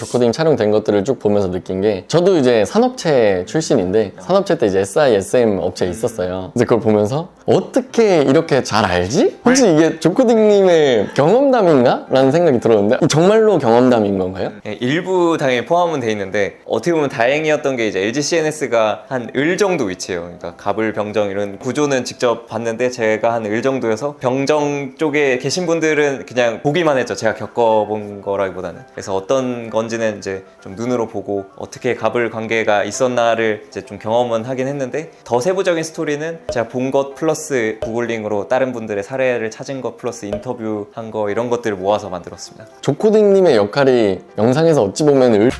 조코딩 촬영된 것들을 쭉 보면서 느낀 게, 저도 이제 산업체 출신인데 산업체 때 이제 SI, SM 업체에 있었어요. 그래서 그걸 보면서 어떻게 이렇게 잘 알지? 혹시 이게 조코딩님의 경험담인가? 라는 생각이 들었는데 정말로 경험담인 건가요? 일부 당연히 포함은 돼 있는데 어떻게 보면 다행이었던 게 이제 LG CNS가 한 을 정도 위치예요. 그러니까 갑을, 병정 이런 구조는 직접 봤는데 제가 한 을 정도여서 병정 쪽에 계신 분들은 그냥 보기만 했죠. 제가 겪어본 거라기보다는. 그래서 어떤 건지는 이제 좀 눈으로 보고 어떻게 갑을 관계가 있었나를 이제 좀 경험은 하긴 했는데, 더 세부적인 스토리는 제가 본 것 플러스 구글링으로 다른 분들의 사례를 찾은 것 플러스 인터뷰한 거 이런 것들을 모아서 만들었습니다. 조코딩님의 역할이 영상에서 어찌 보면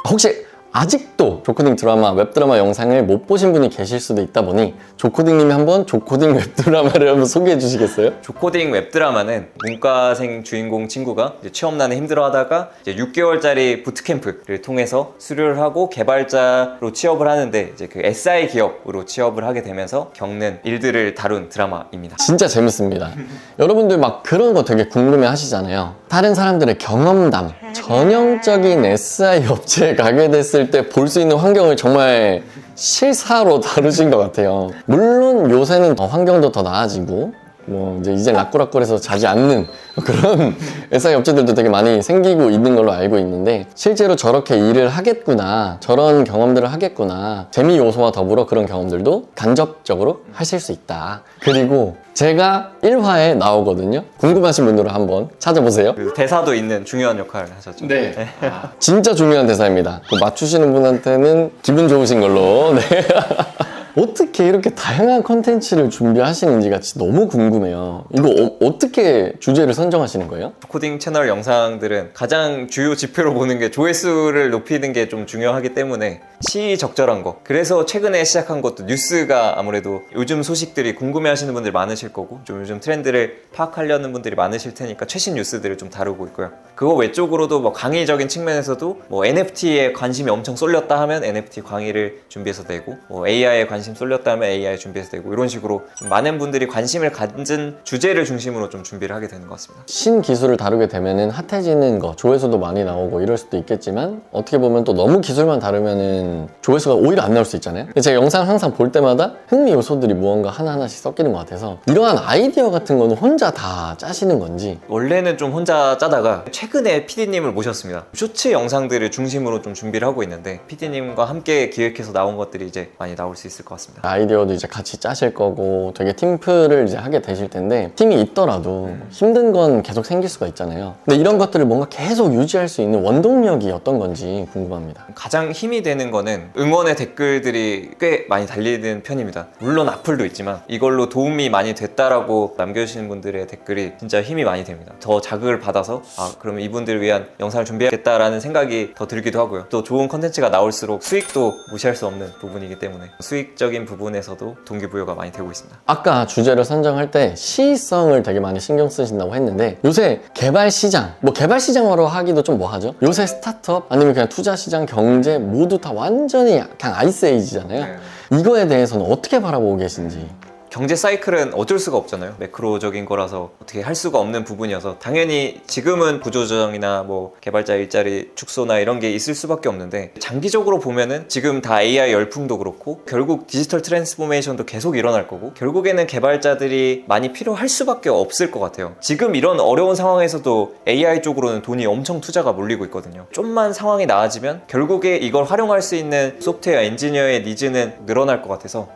혹시 아직도 조코딩 드라마, 웹드라마 영상을 못 보신 분이 계실 수도 있다 보니 조코딩님이 한번 조코딩 웹드라마를 한번 소개해 주시겠어요? 조코딩 웹드라마는 문과생 주인공 친구가 이제 취업난에 힘들어하다가 이제 6개월짜리 부트캠프를 통해서 수료를 하고 개발자로 취업을 하는데, 이제 그 SI 기업으로 취업을 하게 되면서 겪는 일들을 다룬 드라마입니다. 진짜 재밌습니다. 여러분들 막 그런 거 되게 궁금해 하시잖아요. 다른 사람들의 경험담, 전형적인 SI 업체에 가게 됐을 때 볼 수 있는 환경을 정말 실사로 다루신 것 같아요. 물론 요새는 환경도 더 나아지고 뭐 이제 라꾸라꾸해서 자지 않는 그런 SI 업체들도 되게 많이 생기고 있는 걸로 알고 있는데, 실제로 저렇게 일을 하겠구나, 저런 경험들을 하겠구나, 재미 요소와 더불어 그런 경험들도 간접적으로 하실 수 있다. 그리고 제가 1화에 나오거든요. 궁금하신 분들은 한번 찾아보세요. 그 대사도 있는 중요한 역할을 하셨죠. 네. 진짜 중요한 대사입니다. 맞추시는 분한테는 기분 좋으신 걸로. 네. 어떻게 이렇게 다양한 컨텐츠를 준비하시는지가 진짜 너무 궁금해요. 이거 어떻게 주제를 선정하시는 거예요? 코딩 채널 영상들은 가장 주요 지표로 보는 게 조회수를 높이는 게 좀 중요하기 때문에 시의적절한 거. 그래서 최근에 시작한 것도 뉴스가 아무래도 요즘 소식들이 궁금해 하시는 분들이 많으실 거고, 좀 요즘 트렌드를 파악하려는 분들이 많으실 테니까 최신 뉴스들을 좀 다루고 있고요. 그거 외적으로도 뭐 강의적인 측면에서도 뭐 NFT에 관심이 엄청 쏠렸다 하면 NFT 강의를 준비해서 내고, 뭐 AI에 관심 쏠렸다 하면 AI 준비해서 내고, 이런 식으로 좀 많은 분들이 관심을 가진 주제를 중심으로 좀 준비를 하게 되는 것 같습니다. 신기술을 다루게 되면은 핫해지는 거, 조회수도 많이 나오고 이럴 수도 있겠지만, 어떻게 보면 또 너무 기술만 다루면은 조회수가 오히려 안 나올 수 있잖아요. 제 영상 항상 볼 때마다 흥미 요소들이 무언가 하나하나씩 섞이는 것 같아서, 이러한 아이디어 같은 거는 혼자 다 짜시는 건지. 원래는 좀 혼자 짜다가 최근에 PD님을 모셨습니다. 쇼츠 영상들을 중심으로 좀 준비를 하고 있는데, PD님과 함께 기획해서 나온 것들이 이제 많이 나올 수 있을 것 같습니다. 아이디어도 이제 같이 짜실 거고 되게 팀플을 이제 하게 되실 텐데, 팀이 있더라도 힘든 건 계속 생길 수가 있잖아요. 근데 이런 것들을 뭔가 계속 유지할 수 있는 원동력이 어떤 건지 궁금합니다. 가장 힘이 되는 거는 응원의 댓글들이 꽤 많이 달리는 편입니다. 물론 악플도 있지만 이걸로 도움이 많이 됐다라고 남겨주시는 분들의 댓글이 진짜 힘이 많이 됩니다. 더 자극을 받아서 그러면 이분들을 위한 영상을 준비하겠다라는 생각이 더 들기도 하고요. 또 좋은 컨텐츠가 나올수록 수익도 무시할 수 없는 부분이기 때문에 수익적인 부분에서도 동기부여가 많이 되고 있습니다. 아까 주제를 선정할 때 시의성을 되게 많이 신경 쓰신다고 했는데, 요새 개발 시장, 뭐 개발 시장으로 하기도 좀 뭐하죠? 요새 스타트업 아니면 그냥 투자 시장, 경제 모두 다 완전히 그냥 아이스에이지잖아요. 이거에 대해서는 어떻게 바라보고 계신지. 경제 사이클은 어쩔 수가 없잖아요. 매크로적인 거라서 어떻게 할 수가 없는 부분이어서 당연히 지금은 구조조정이나 뭐 개발자 일자리 축소나 이런 게 있을 수밖에 없는데, 장기적으로 보면은 지금 다 AI 열풍도 그렇고 결국 디지털 트랜스포메이션도 계속 일어날 거고, 결국에는 개발자들이 많이 필요할 수밖에 없을 것 같아요. 지금 이런 어려운 상황에서도 AI 쪽으로는 돈이 엄청 투자가 몰리고 있거든요. 좀만 상황이 나아지면 결국에 이걸 활용할 수 있는 소프트웨어 엔지니어의 니즈는 늘어날 것 같아서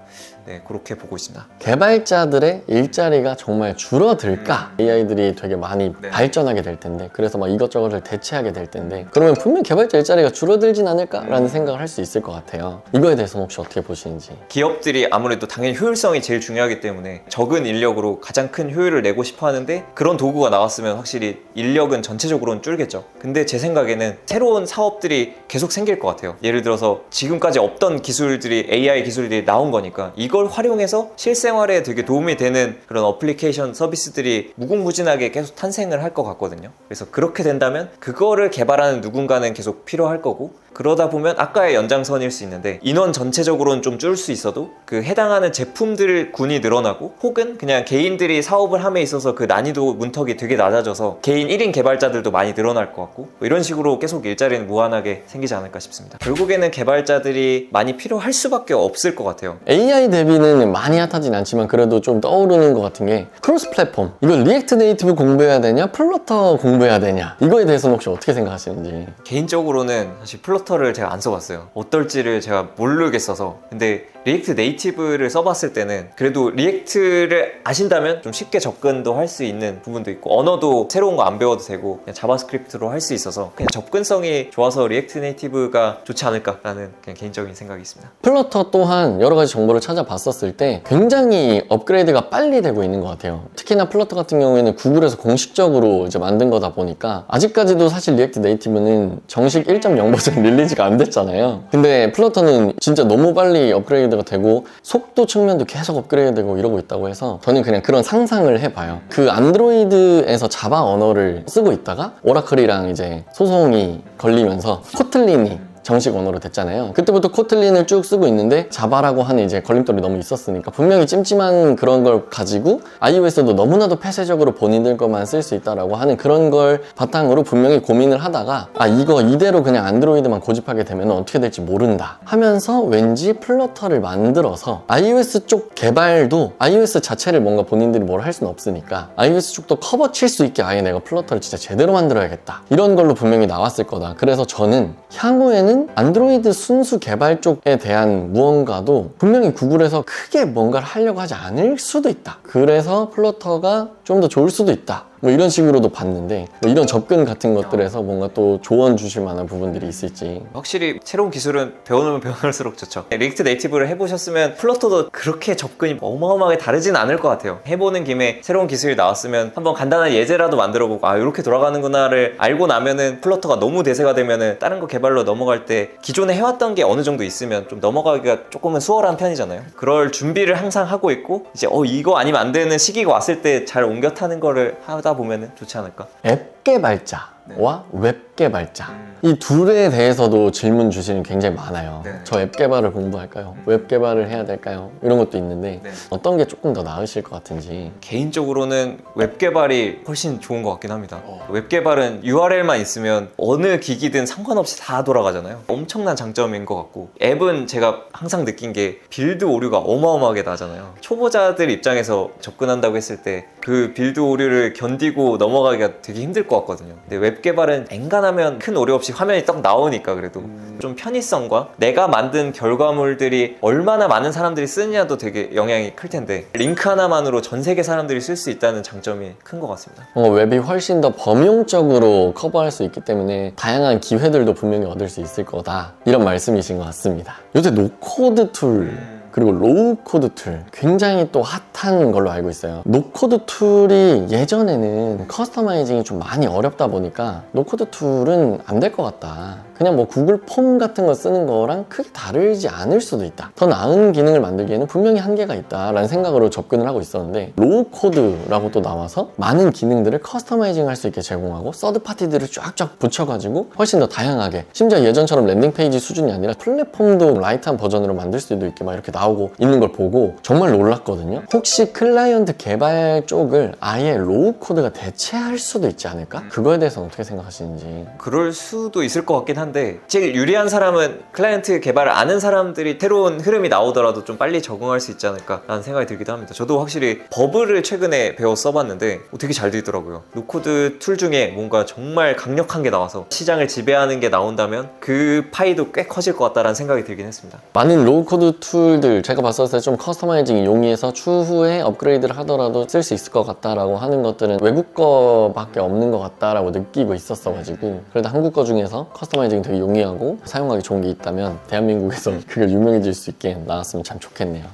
네, 그렇게 보고 있습니다. 개발자들의 일자리가 정말 줄어들까? AI들이 되게 많이 발전하게 될 텐데, 그래서 막 이것저것을 대체하게 될 텐데, 그러면 분명 개발자 일자리가 줄어들진 않을까라는 생각을 할 수 있을 것 같아요. 이거에 대해서는 혹시 어떻게 보시는지. 기업들이 아무래도 당연히 효율성이 제일 중요하기 때문에 적은 인력으로 가장 큰 효율을 내고 싶어 하는데, 그런 도구가 나왔으면 확실히 인력은 전체적으로는 줄겠죠. 근데 제 생각에는 새로운 사업들이 계속 생길 것 같아요. 예를 들어서 지금까지 없던 기술들이, AI 기술들이 나온 거니까 이걸 활용해서 실생활에 되게 도움이 되는 그런 어플리케이션 서비스들이 무궁무진하게 계속 탄생을 할 것 같거든요. 그래서 그렇게 된다면 그거를 개발하는 누군가는 계속 필요할 거고, 그러다 보면 아까의 연장선일 수 있는데 인원 전체적으로는 좀 줄 수 있어도 그 해당하는 제품들 군이 늘어나고 혹은 그냥 개인들이 사업을 함에 있어서 그 난이도 문턱이 되게 낮아져서 개인 1인 개발자들도 많이 늘어날 것 같고 뭐 이런 식으로 계속 일자리는 무한하게 생기지 않을까 싶습니다. 결국에는 개발자들이 많이 필요할 수밖에 없을 것 같아요. AI 대비는 많이 핫하진 않지만 그래도 좀 떠오르는 것 같은 게 크로스 플랫폼. 이걸 리액트 네이티브 공부해야 되냐 플러터 공부해야 되냐, 이거에 대해서는 혹시 어떻게 생각하시는지. 개인적으로는 사실 플러터를 제가 안 써봤어요. 어떨지를 제가 모르겠어서. 근데 리액트 네이티브를 써봤을 때는 그래도 리액트를 아신다면 좀 쉽게 접근도 할 수 있는 부분도 있고 언어도 새로운 거 안 배워도 되고 그냥 자바스크립트로 할 수 있어서 그냥 접근성이 좋아서 리액트 네이티브가 좋지 않을까라는 그냥 개인적인 생각이 있습니다. 플러터 또한 여러 가지 정보를 찾아봤었을 때 굉장히 업그레이드가 빨리 되고 있는 것 같아요. 특히나 플러터 같은 경우에는 구글에서 공식적으로 이제 만든 거다 보니까 아직까지도 사실 리액트 네이티브는 정식 1.0 버전 릴리즈가 안 됐잖아요. 근데 플러터는 진짜 너무 빨리 업그레이드가 되고 속도 측면도 계속 업그레이드되고 이러고 있다고 해서 저는 그냥 그런 상상을 해봐요. 그 안드로이드에서 자바 언어를 쓰고 있다가 오라클이랑 이제 소송이 걸리면서 코틀린이 정식 언어로 됐잖아요. 그때부터 코틀린을 쭉 쓰고 있는데 자바라고 하는 이제 걸림돌이 너무 있었으니까 분명히 찜찜한 그런 걸 가지고 iOS도 너무나도 폐쇄적으로 본인들 것만 쓸 수 있다라고 하는 그런 걸 바탕으로 분명히 고민을 하다가 이거 이대로 그냥 안드로이드만 고집하게 되면 어떻게 될지 모른다 하면서 왠지 플러터를 만들어서 iOS 쪽 개발도 iOS 자체를 뭔가 본인들이 뭘 할 수는 없으니까 iOS 쪽도 커버 칠 수 있게 아예 내가 플러터를 진짜 제대로 만들어야겠다 이런 걸로 분명히 나왔을 거다. 그래서 저는 향후에는 안드로이드 순수 개발 쪽에 대한 무언가도 분명히 구글에서 크게 뭔가를 하려고 하지 않을 수도 있다. 그래서 플러터가 좀 더 좋을 수도 있다. 뭐 이런 식으로도 봤는데 뭐 이런 접근 같은 것들에서 뭔가 또 조언 주실 만한 부분들이 있을지. 확실히 새로운 기술은 배우면 배울수록 좋죠. 리액트 네이티브를 해보셨으면 플러터도 그렇게 접근이 어마어마하게 다르진 않을 것 같아요. 해보는 김에 새로운 기술이 나왔으면 한번 간단한 예제라도 만들어보고 이렇게 돌아가는구나를 알고 나면은 플러터가 너무 대세가 되면은 다른 거 개발로 넘어갈 때 기존에 해왔던 게 어느 정도 있으면 좀 넘어가기가 조금은 수월한 편이잖아요. 그럴 준비를 항상 하고 있고 이제 이거 아니면 안 되는 시기가 왔을 때 잘 옮겨 타는 거를 하다 보면은 좋지 않을까. 앱 개발자와 웹 개발자 이 둘에 대해서도 질문 주시는 굉장히 많아요. 네. 저 앱 개발을 공부할까요? 웹 개발을 해야 될까요? 이런 것도 있는데 네. 어떤 게 조금 더 나으실 것 같은지. 개인적으로는 웹 개발이 훨씬 좋은 것 같긴 합니다. 웹 개발은 URL만 있으면 어느 기기든 상관없이 다 돌아가잖아요. 엄청난 장점인 것 같고 앱은 제가 항상 느낀 게 빌드 오류가 어마어마하게 나잖아요. 초보자들 입장에서 접근한다고 했을 때 그 빌드 오류를 견디고 넘어가기가 되게 힘들 것 같거든요. 근데 웹 개발은 엔간하면 큰 오류 없이 화면이 딱 나오니까 그래도 좀 편의성과 내가 만든 결과물들이 얼마나 많은 사람들이 쓰느냐도 되게 영향이 클 텐데 링크 하나만으로 전 세계 사람들이 쓸 수 있다는 장점이 큰 것 같습니다. 웹이 훨씬 더 범용적으로 커버할 수 있기 때문에 다양한 기회들도 분명히 얻을 수 있을 거다 이런 말씀이신 것 같습니다. 요새 노코드 툴 그리고 로우 코드 툴 굉장히 또 핫한 걸로 알고 있어요. 노코드 툴이 예전에는 커스터마이징이 좀 많이 어렵다 보니까 노코드 툴은 안 될 것 같다. 그냥 뭐 구글 폼 같은 거 쓰는 거랑 크게 다르지 않을 수도 있다. 더 나은 기능을 만들기에는 분명히 한계가 있다라는 생각으로 접근을 하고 있었는데 로우 코드라고 또 나와서 많은 기능들을 커스터마이징 할 수 있게 제공하고 서드 파티들을 쫙쫙 붙여가지고 훨씬 더 다양하게 심지어 예전처럼 랜딩 페이지 수준이 아니라 플랫폼도 라이트한 버전으로 만들 수도 있게 막 이렇게 나오고 있는 걸 보고 정말 놀랐거든요. 혹시 클라이언트 개발 쪽을 아예 로우 코드가 대체할 수도 있지 않을까? 그거에 대해서는 어떻게 생각하시는지. 그럴 수도 있을 것 같긴 한데 제일 유리한 사람은 클라이언트 개발을 아는 사람들이 새로운 흐름이 나오더라도 좀 빨리 적응할 수 있지 않을까 라는 생각이 들기도 합니다. 저도 확실히 버블을 최근에 배워 써봤는데 되게 잘 되더라고요. 노코드 툴 중에 뭔가 정말 강력한 게 나와서 시장을 지배하는 게 나온다면 그 파이도 꽤 커질 것 같다라는 생각이 들긴 했습니다. 많은 로우 코드 툴들 제가 봤을 때 좀 커스터마이징이 용이해서 추후에 업그레이드를 하더라도 쓸 수 있을 것 같다라고 하는 것들은 외국 거밖에 없는 것 같다라고 느끼고 있었어가지고 그래도 한국 거 중에서 커스터마이징이 되게 용이하고 사용하기 좋은 게 있다면 대한민국에서 그게 유명해질 수 있게 나왔으면 참 좋겠네요.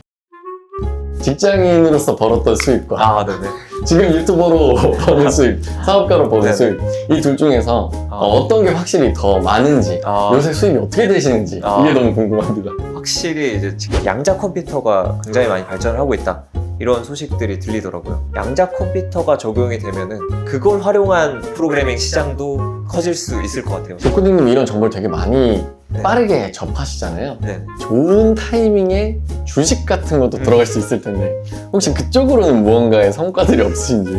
직장인으로서 벌었던 수입과 네네. 지금 유튜버로 버는 수입, 사업가로 버는 네네. 수입 이 둘 중에서 어떤 게 확실히 더 많은지 요새 수입이 어떻게 되시는지 이게 너무 궁금합니다. 확실히 이제 지금 양자 컴퓨터가 굉장히 많이 발전을 하고 있다 이런 소식들이 들리더라고요. 양자 컴퓨터가 적용이 되면은 그걸 활용한 프로그래밍 시장도 커질 수 있을 것 같아요. 조코딩님 이런 정보를 되게 많이 네. 빠르게 접하시잖아요. 네. 좋은 타이밍에 주식 같은 것도 들어갈 수 있을 텐데 혹시 그쪽으로는 무언가의 성과들이 없으신지.